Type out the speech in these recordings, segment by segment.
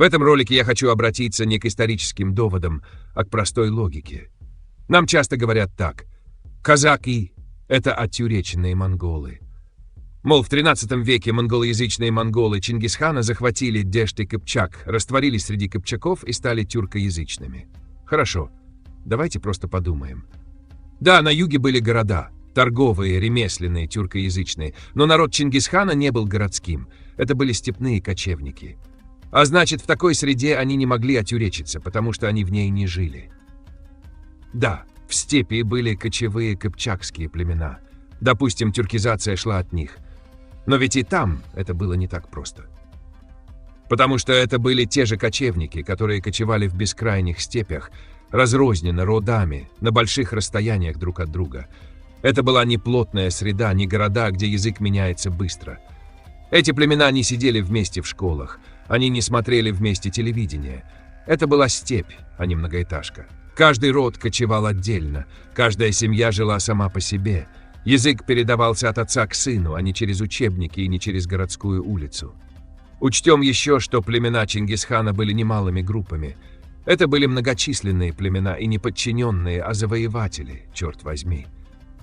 этом ролике я хочу обратиться не к историческим доводам, а к простой логике. Нам часто говорят так: казаки — это оттюреченные монголы. Мол, в 13 веке монголоязычные монголы Чингисхана захватили Дешт и Кыпчак, растворились среди кыпчаков и стали тюркоязычными. Хорошо, давайте просто подумаем. Да, на юге были города, торговые, ремесленные, тюркоязычные, но народ Чингисхана не был городским, это были степные кочевники. А значит, в такой среде они не могли отюречиться, потому что они в ней не жили. Да, в степи были кочевые кыпчакские племена. Допустим, тюркизация шла от них. Но ведь и там это было не так просто. Потому что это были те же кочевники, которые кочевали в бескрайних степях, разрозненно, родами, на больших расстояниях друг от друга. Это была не плотная среда, не города, где язык меняется быстро. Эти племена не сидели вместе в школах, они не смотрели вместе телевидение. Это была степь, а не многоэтажка. Каждый род кочевал отдельно, каждая семья жила сама по себе. Язык передавался от отца к сыну, а не через учебники и не через городскую улицу. Учтем еще, что племена Чингисхана были немалыми группами. Это были многочисленные племена и не подчиненные, а завоеватели, черт возьми.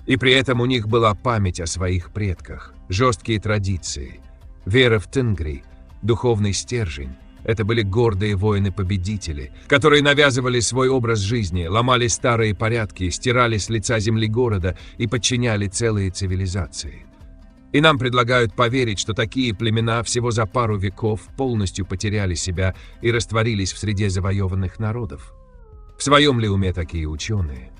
И при этом у них была память о своих предках, жесткие традиции, вера в Тенгри, духовный стержень. Это были гордые воины-победители, которые навязывали свой образ жизни, ломали старые порядки, стирали с лица земли города и подчиняли целые цивилизации. И нам предлагают поверить, что такие племена всего за пару веков полностью потеряли себя и растворились в среде завоеванных народов. В своем ли уме такие ученые?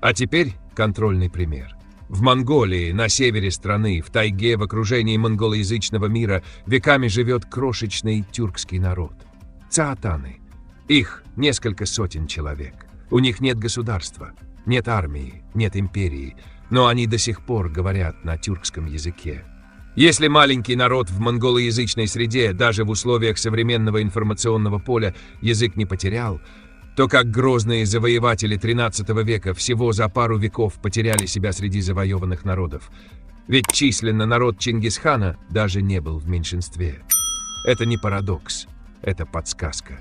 А теперь контрольный пример. В Монголии, на севере страны, в тайге, в окружении монголоязычного мира веками живет крошечный тюркский народ – цаатаны. Их несколько сотен человек. У них нет государства, нет армии, нет империи, но они до сих пор говорят на тюркском языке. Если маленький народ в монголоязычной среде, даже в условиях современного информационного поля, язык не потерял, то как грозные завоеватели 13 века всего за пару веков потеряли себя среди завоеванных народов. Ведь численно народ Чингисхана даже не был в меньшинстве. Это не парадокс, это подсказка.